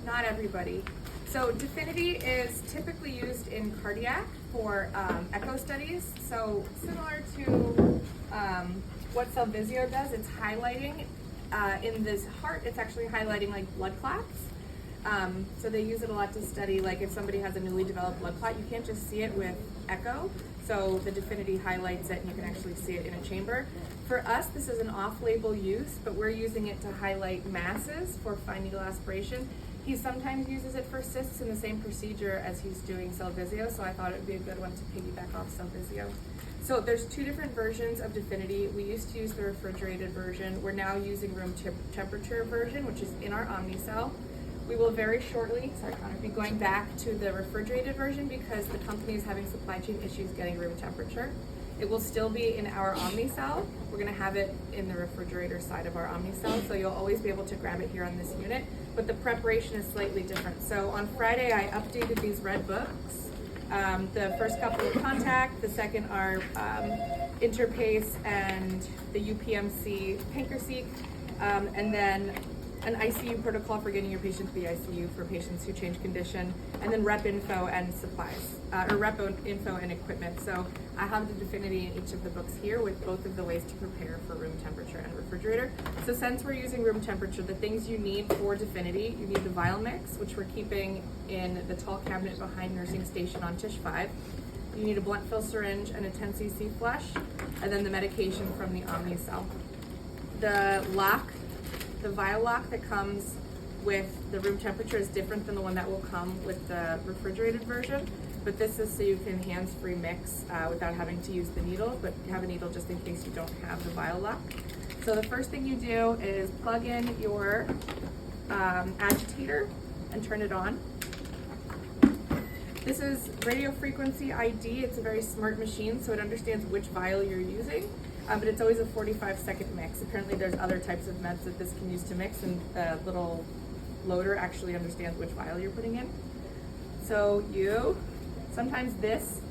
Not everybody. So Definity is typically used in cardiac for echo studies. So similar to what Cellvizio does, it's highlighting in this heart, it's actually highlighting like blood clots. So they use it a lot to study, like if somebody has a newly developed blood clot, you can't just see it with echo. So the Definity highlights it and you can actually see it in a chamber. For us, this is an off-label use, but we're using it to highlight masses for fine needle aspiration. He sometimes uses it for cysts in the same procedure as he's doing Cellvizio, so I thought it would be a good one to piggyback off Cellvizio. So there's two different versions of Definity. We used to use the refrigerated version. We're now using room temperature version, which is in our Omnicell. We will very shortly, sorry Connor, be going back to the refrigerated version because the company is having supply chain issues getting room temperature. It will still be in our Omnicell. We're gonna have it in the refrigerator side of our Omnicell, so you'll always be able to grab it here on this unit, but the preparation is slightly different. So on Friday, I updated these red books. The first couple are contact, the second are Interpace and the UPMC PankerSeq, and then an ICU protocol for getting your patient to the ICU for patients who change condition, and then rep info and supplies, or rep info and equipment. So I have the Definity in each of the books here with both of the ways to prepare for room temperature and refrigerator. So since we're using room temperature, the things you need for Definity, you need the vial mix, which we're keeping in the tall cabinet behind nursing station on Tish 5. You need a blunt fill syringe and a 10 cc flush, and then the medication from the Omnicell. The lock, the vial lock that comes with the room temperature is different than the one that will come with the refrigerated version, but this is so you can hands-free mix without having to use the needle, but you have a needle just in case you don't have the vial lock. So the first thing you do is plug in your agitator and turn it on. This is radio frequency ID. It's a very smart machine, so it understands which vial you're using. But it's always a 45-second mix. Apparently there's other types of meds that this can use to mix, and the little loader actually understands which vial you're putting in. So sometimes this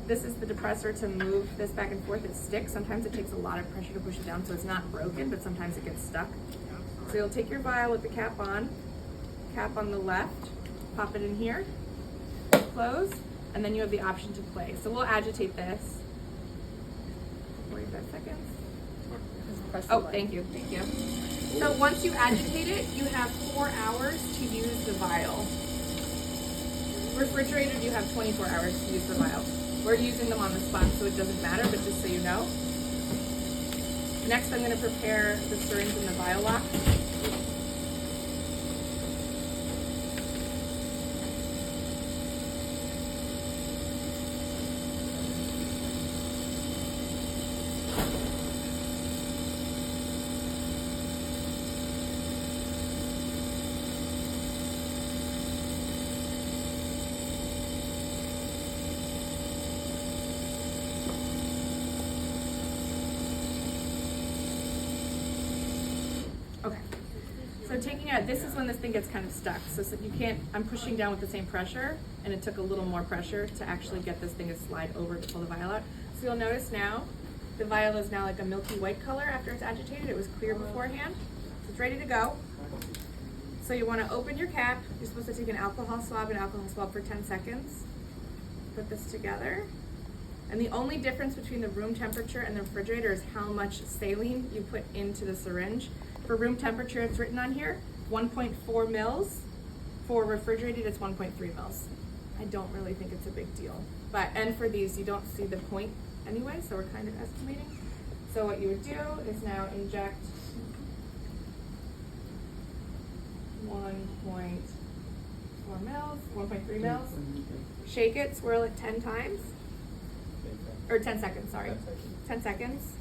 is the depressor to move this back and forth. It sticks. Sometimes it takes a lot of pressure to push it down, so it's not broken, but sometimes it gets stuck. So you'll take your vial with the cap on the left, pop it in here, close, and then you have the option to play. So we'll agitate this. 45 seconds. Oh, thank you. So once you agitate it, you have 4 hours to use the vial. Refrigerated, you have 24 hours to use the vial. We're using them on the spot, so it doesn't matter, but just so you know. Next, I'm going to prepare the syringe and the vial lock. Okay, so taking out, this is when this thing gets kind of stuck. So you can't, I'm pushing down with the same pressure, and it took a little more pressure to actually get this thing to slide over to pull the vial out. So you'll notice now, the vial is now like a milky white color after it's agitated. It was clear beforehand. So it's ready to go. So you want to open your cap. You're supposed to take an alcohol swab for 10 seconds. Put this together. And the only difference between the room temperature and the refrigerator is how much saline you put into the syringe. For room temperature, it's written on here, 1.4 mils. For refrigerated, it's 1.3 mils. I don't really think it's a big deal. And for these, you don't see the point anyway, so we're kind of estimating. So what you would do is now inject 1.4 mils, 1.3 mils. Shake it, swirl it 10 times. Or 10 seconds, sorry. 10 seconds.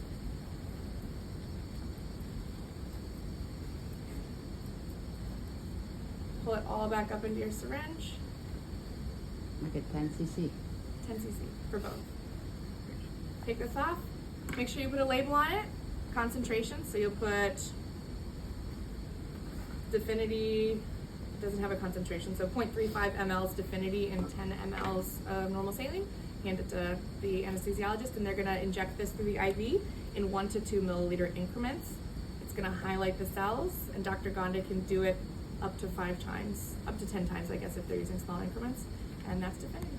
Pull it all back up into your syringe. Like a 10 cc. 10 cc for both. Take this off. Make sure you put a label on it. Concentration. So you'll put Definity, it doesn't have a concentration, so 0.35 mLs Definity and 10 mLs of normal saline. Hand it to the anesthesiologist, and they're going to inject this through the IV in 1 to 2 milliliter increments. It's going to highlight the cells, and Dr. Gonda can do it up to 5 times, up to 10 times, I guess, if they're using small increments, and that's Definity.